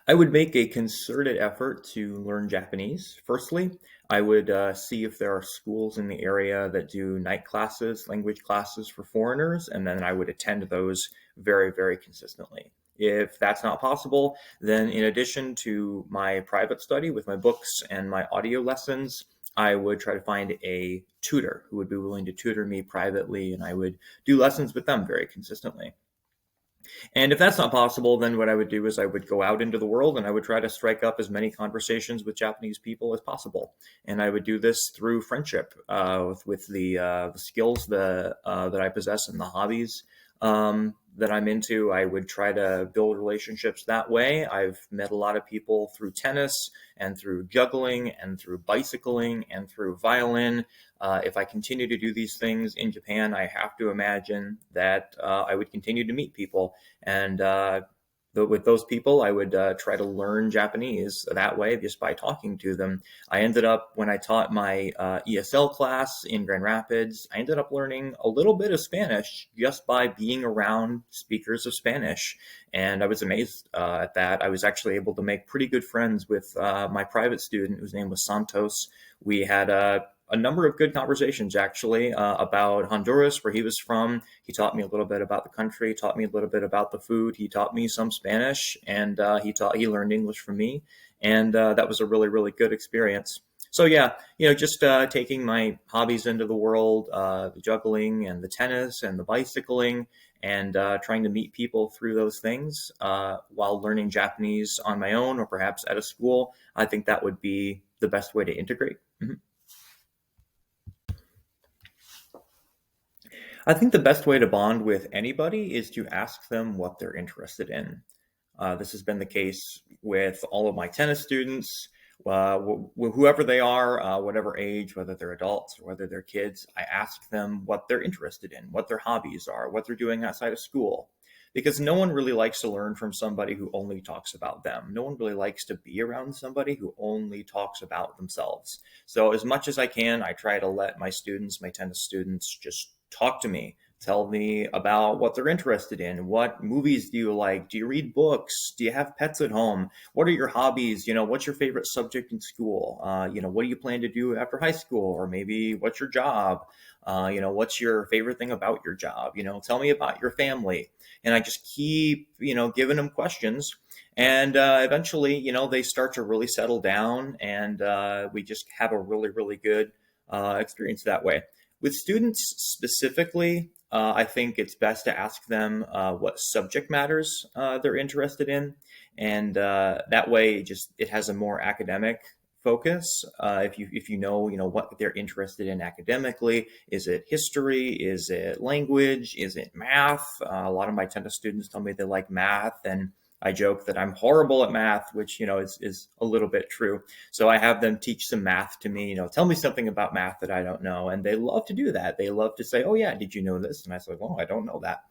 I would make a concerted effort to learn Japanese. Firstly, I would see if there are schools in the area that do night classes, language classes for foreigners, and then I would attend those very, very consistently. If that's not possible, then in addition to my private study with my books and my audio lessons, I would try to find a tutor who would be willing to tutor me privately, and I would do lessons with them very consistently. And if that's not possible, then what I would do is I would go out into the world and I would try to strike up as many conversations with Japanese people as possible. And I would do this through friendship with the skills that I possess and the hobbies that I'm into. I would try to build relationships that way. I've met a lot of people through tennis and through juggling and through bicycling and through violin. If I continue to do these things in Japan, I have to imagine that I would continue to meet people. And with those people, I would try to learn Japanese that way just by talking to them. I ended up, when I taught my ESL class in Grand Rapids, I ended up learning a little bit of Spanish just by being around speakers of Spanish. And I was amazed at that. I was actually able to make pretty good friends with my private student whose name was Santos. We had a number of good conversations actually about Honduras, where he was from. He taught me a little bit about the country, taught me a little bit about the food. He taught me some Spanish, and he learned English from me, and that was a really, really good experience. So yeah, just taking my hobbies into the world, the juggling and the tennis and the bicycling, and trying to meet people through those things while learning Japanese on my own or perhaps at a school. I think that would be the best way to integrate. Mhm. I think the best way to bond with anybody is to ask them what they're interested in. This has been the case with all of my tennis students, whoever they are, whatever age, whether they're adults or whether they're kids. I ask them what they're interested in, what their hobbies are, what they're doing outside of school. Because no one really likes to learn from somebody who only talks about them. No one really likes to be around somebody who only talks about themselves. So as much as I can, I try to let my students, my tennis students, just talk to me. Tell me about what they're interested in. What movies do you like? Do you read books? Do you have pets at home? What are your hobbies? What's your favorite subject in school? What do you plan to do after high school? Or maybe what's your job? What's your favorite thing about your job? Tell me about your family. And I just keep, giving them questions. And eventually, they start to really settle down, and we just have a really, really good experience that way. With students specifically, I think it's best to ask them what subject matters they're interested in, and that way, it has a more academic focus. If you know what they're interested in academically, is it history? Is it language? Is it math? A lot of my tennis students tell me they like math, and I joke that I'm horrible at math, which, is a little bit true. So I have them teach some math to me, tell me something about math that I don't know. And they love to do that. They love to say, oh yeah, did you know this? And I said, well, I don't know that.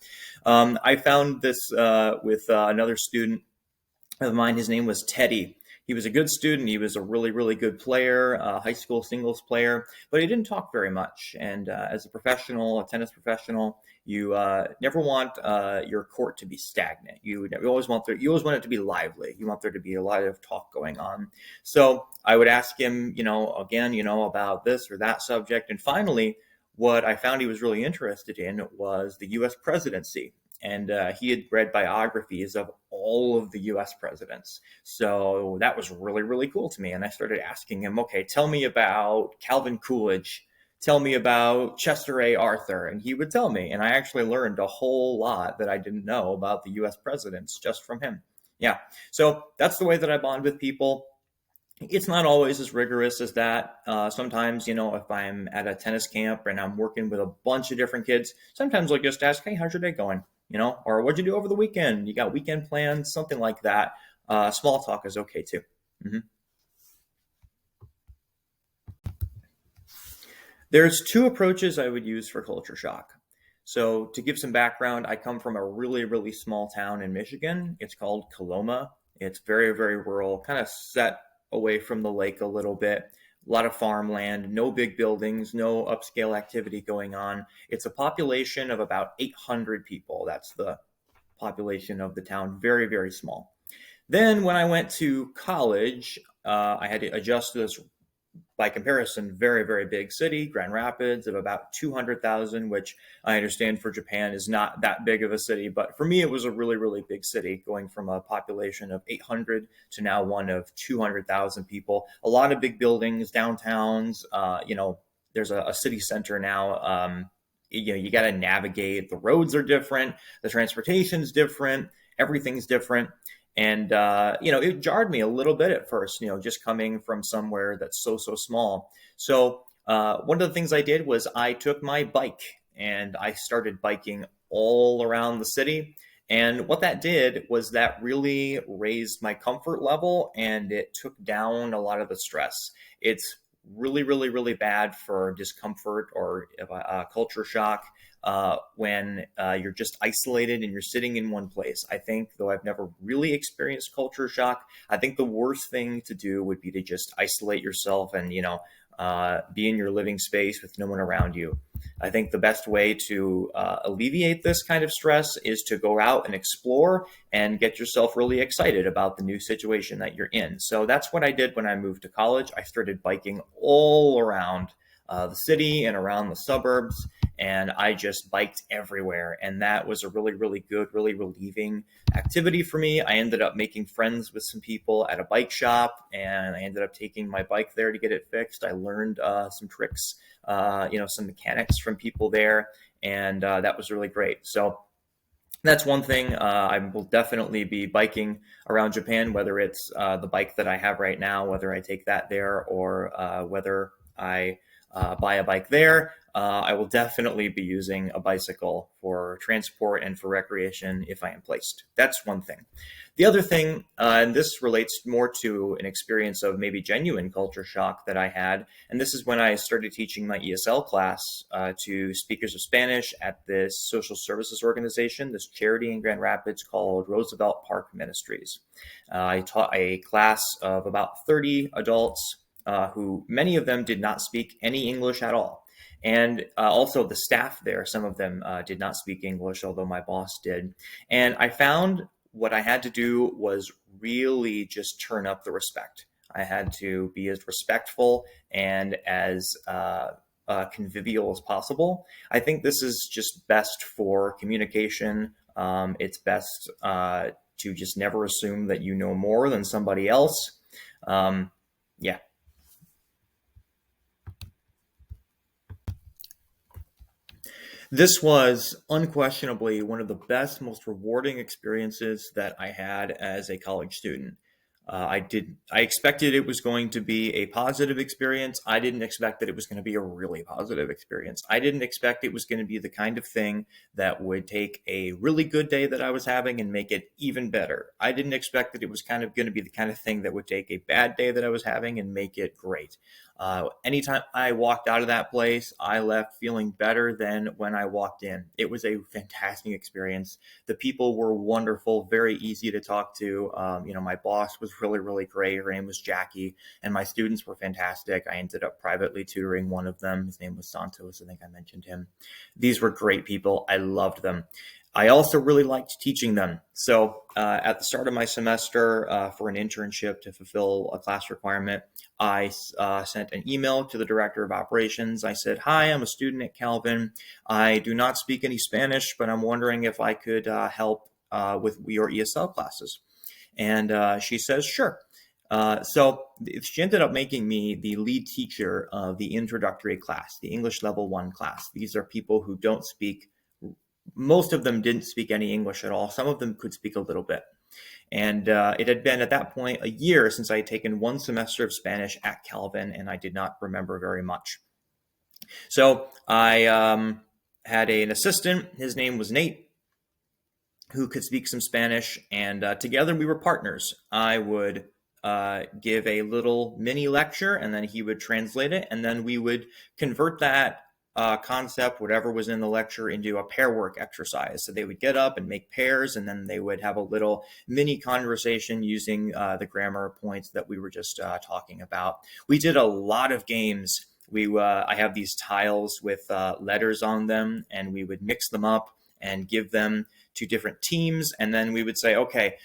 I found this with another student of mine. His name was Teddy. He was a good student. He was a really, really good player, high school singles player, but he didn't talk very much. And as a tennis professional, you never want your court to be stagnant. You always want it to be lively. You want there to be a lot of talk going on. So I would ask him, again, about this or that subject. And finally, what I found he was really interested in was the U.S. presidency. And he had read biographies of all of the US presidents. So that was really, really cool to me. And I started asking him, okay, tell me about Calvin Coolidge. Tell me about Chester A. Arthur. And he would tell me. And I actually learned a whole lot that I didn't know about the US presidents just from him. Yeah. So that's the way that I bond with people. It's not always as rigorous as that. Sometimes, if I'm at a tennis camp and I'm working with a bunch of different kids, sometimes I'll just ask, hey, how's your day going? Or what'd you do over the weekend? You got weekend plans, something like that. Small talk is okay too. Mhm. There's two approaches I would use for culture shock. So to give some background, I come from a really, really small town in Michigan. It's called Coloma. It's very, very rural, kind of set away from the lake a little bit. A lot of farmland, no big buildings, no upscale activity going on. It's a population of about 800 people. That's the population of the town. Very, very small. Then when I went to college, I had to adjust to this, by comparison, very, very big city, Grand Rapids, of about 200,000, which I understand for Japan is not that big of a city. But for me, it was a really, really big city, going from a population of 800 to now one of 200,000 people. A lot of big buildings, downtowns. There's a city center now. You got to navigate. The roads are different. The transportation's different. Everything's different. And, it jarred me a little bit at first, just coming from somewhere that's so, so small. So, one of the things I did was I took my bike and I started biking all around the city. And what that did was that really raised my comfort level and it took down a lot of the stress. It's really, really, really bad for discomfort or culture shock when you're just isolated and you're sitting in one place. I think, though I've never really experienced culture shock, I think the worst thing to do would be to just isolate yourself and, be in your living space with no one around you. I think the best way to alleviate this kind of stress is to go out and explore and get yourself really excited about the new situation that you're in. So that's what I did when I moved to college. I started biking all around the city and around the suburbs, and I just biked everywhere. And that was a really, really good, really relieving activity for me. I ended up making friends with some people at a bike shop, and I ended up taking my bike there to get it fixed. I learned some tricks, some mechanics from people there, and that was really great. So that's one thing. I will definitely be biking around Japan, whether it's the bike that I have right now, whether I take that there, or whether I buy a bike there. I will definitely be using a bicycle for transport and for recreation if I am placed. That's one thing. The other thing, and this relates more to an experience of maybe genuine culture shock that I had, and this is when I started teaching my ESL class to speakers of Spanish at this social services organization, this charity in Grand Rapids called Roosevelt Park Ministries. I taught a class of about 30 adults who many of them did not speak any English at all. And also the staff there, some of them did not speak English, although my boss did. And I found what I had to do was really just turn up the respect. I had to be as respectful and as convivial as possible. I think this is just best for communication. It's best to just never assume that you know more than somebody else. Yeah. This was unquestionably one of the best, most rewarding experiences that I had as a college student. I expected it was going to be a positive experience. I didn't expect that it was going to be a really positive experience. I didn't expect it was going to be the kind of thing that would take a really good day that I was having and make it even better. I didn't expect that it was kind of going to be the kind of thing that would take a bad day that I was having and make it great. Anytime I walked out of that place, I left feeling better than when I walked in. It was a fantastic experience. The people were wonderful, very easy to talk to. My boss was really, really great. Her name was Jackie, and my students were fantastic. I ended up privately tutoring one of them. His name was Santos. I think I mentioned him. These were great people. I loved them. I also really liked teaching them. So at the start of my semester for an internship to fulfill a class requirement, I sent an email to the director of operations. I said, "Hi, I'm a student at Calvin. I do not speak any Spanish, but I'm wondering if I could help with your ESL classes." And she says, "Sure." So she ended up making me the lead teacher of the introductory class, the English Level 1 class. These are people who don't speak, most of them didn't speak any English at all. Some of them could speak a little bit. And it had been at that point a year since I had taken one semester of Spanish at Calvin, and I did not remember very much. So I had an assistant. His name was Nate, who could speak some Spanish, and together we were partners. I would give a little mini lecture, and then he would translate it, and then we would convert that concept, whatever was in the lecture, into a pair work exercise. So they would get up and make pairs, and then they would have a little mini conversation using the grammar points that we were just talking about. We did a lot of games. I have these tiles with letters on them, and we would mix them up and give them to different teams. And then we would say, okay,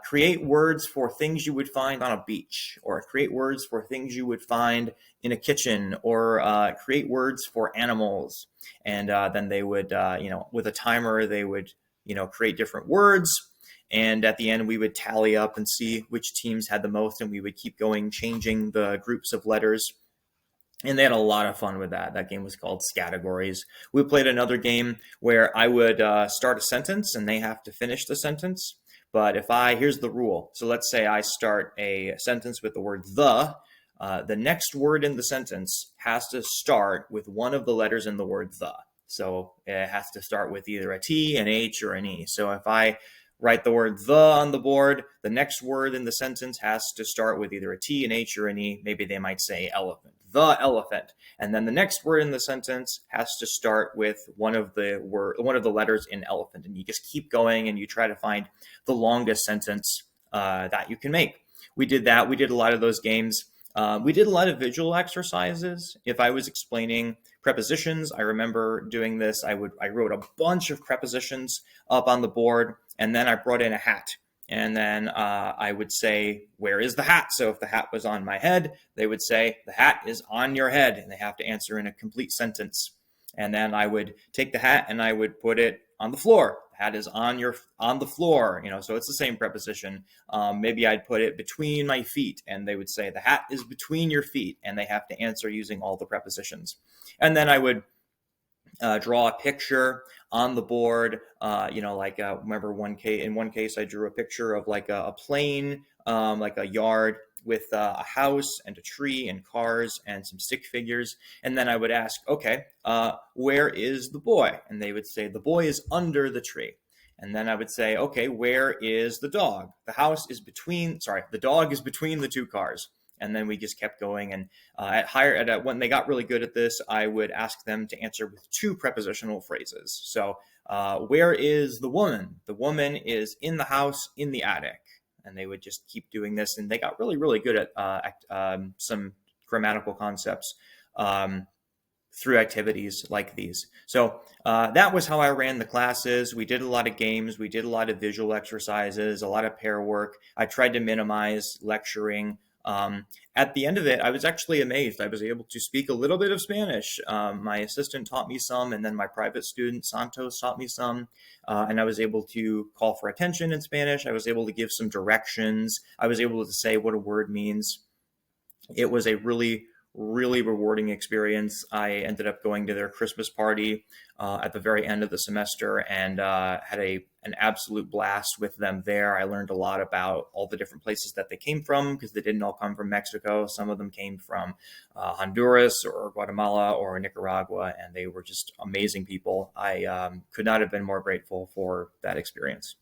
create words for things you would find on a beach, or create words for things you would find in a kitchen, or create words for animals. And then they would, with a timer, they would, create different words. And at the end, we would tally up and see which teams had the most, and we would keep going, changing the groups of letters. And they had a lot of fun with that. That game was called Categories. We played another game where I would start a sentence and they have to finish the sentence. But here's the rule. So let's say I start a sentence with the word the next word in the sentence has to start with one of the letters in the word the. So it has to start with either a T, an H, or an E. So if I write the word the on the board, the next word in the sentence has to start with either a T, an H, or an E. Maybe they might say elephant, the elephant. And then the next word in the sentence has to start with one of the letters in elephant. And you just keep going and you try to find the longest sentence that you can make. We did that. We did a lot of those games. We did a lot of visual exercises. If I was explaining prepositions, I remember doing this. I wrote a bunch of prepositions up on the board, and then I brought in a hat. And then I would say, where is the hat? So if the hat was on my head, they would say, the hat is on your head. And they have to answer in a complete sentence. And then I would take the hat and I would put it on the floor. The hat is on the floor. So it's the same preposition. Maybe I'd put it between my feet, and they would say, the hat is between your feet. And they have to answer using all the prepositions. And then I would draw a picture on the board, remember in one case I drew a picture of like a plane, like a yard with a house and a tree and cars and some stick figures. And then I would ask, okay, where is the boy? And they would say, the boy is under the tree. And then I would say, okay, where is the dog? The dog is between the two cars. And then we just kept going. And when they got really good at this, I would ask them to answer with two prepositional phrases. So where is the woman? The woman is in the house in the attic. And they would just keep doing this. And they got really, really good at some grammatical concepts through activities like these. So that was how I ran the classes. We did a lot of games. We did a lot of visual exercises, a lot of pair work. I tried to minimize lecturing. At the end of it, I was actually amazed. I was able to speak a little bit of Spanish. My assistant taught me some, and then my private student, Santos, taught me some. And I was able to call for attention in Spanish. I was able to give some directions. I was able to say what a word means. It was a really, really rewarding experience. I ended up going to their Christmas party at the very end of the semester and had an absolute blast with them there. I learned a lot about all the different places that they came from, because they didn't all come from Mexico. Some of them came from Honduras or Guatemala or Nicaragua, and they were just amazing people. I could not have been more grateful for that experience.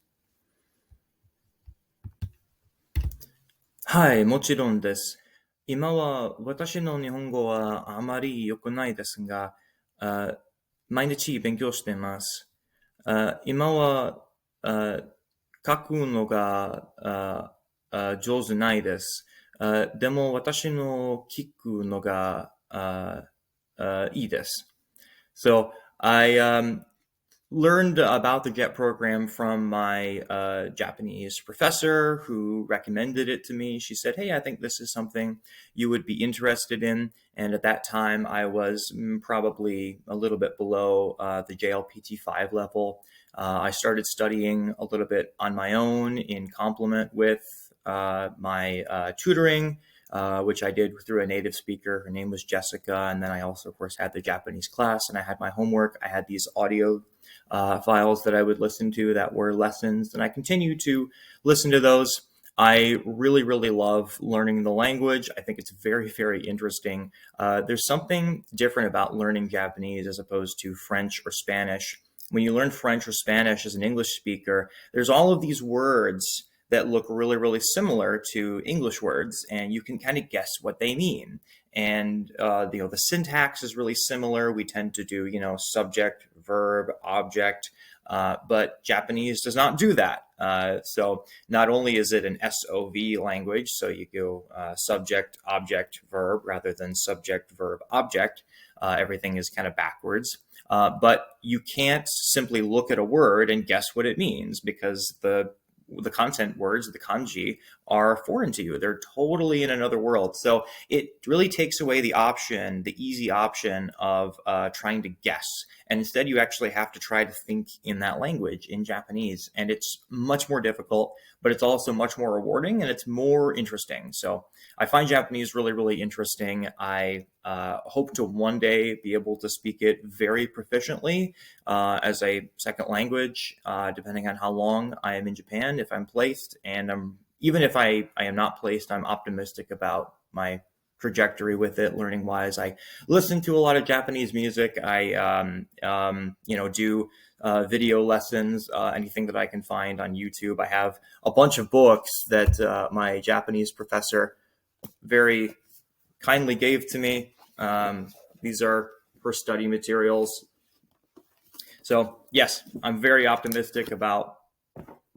はい、もちろんです。今は私の日本語はあまり良くないですが、毎日勉強しています。今は書くのが上手ないです。でも私の聞くのがいいです。So I learned about the JET program from my Japanese professor, who recommended it to me. She said, hey, I think this is something you would be interested in. And at that time, I was probably a little bit below the JLPT5 level. I started studying a little bit on my own in complement with my tutoring, which I did through a native speaker. Her name was Jessica. And then I also, of course, had the Japanese class, and I had my homework. I had these audio files that I would listen to that were lessons, and I continue to listen to those. I really, really love learning the language. I think it's very, very interesting. There's something different about learning Japanese as opposed to French or Spanish. When you learn French or Spanish as an English speaker, there's all of these words that look really, really similar to English words, and you can kind of guess what they mean. And the syntax is really similar. We tend to do subject, verb, object, but Japanese does not do that. So not only is it an SOV language, so you go subject, object, verb rather than subject, verb, object. Everything is kind of backwards. But you can't simply look at a word and guess what it means, because the the content words, the kanji, are foreign to you. They're totally in another world. So it really takes away the option, the easy option of trying to guess. And instead, you actually have to try to think in that language, in Japanese. And it's much more difficult, but it's also much more rewarding and it's more interesting. So I find Japanese really, really interesting. I hope to one day be able to speak it very proficiently as a second language, depending on how long I am in Japan, if I'm placed. And even if I am not placed, I'm optimistic about my trajectory with it, learning wise. I listen to a lot of Japanese music. I, do video lessons, anything that I can find on YouTube. I have a bunch of books that my Japanese professor very kindly gave to me. These are her study materials. So yes, I'm very optimistic about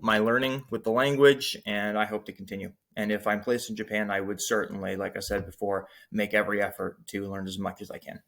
my learning with the language, and I hope to continue. And if I'm placed in Japan, I would certainly, like I said before, make every effort to learn as much as I can.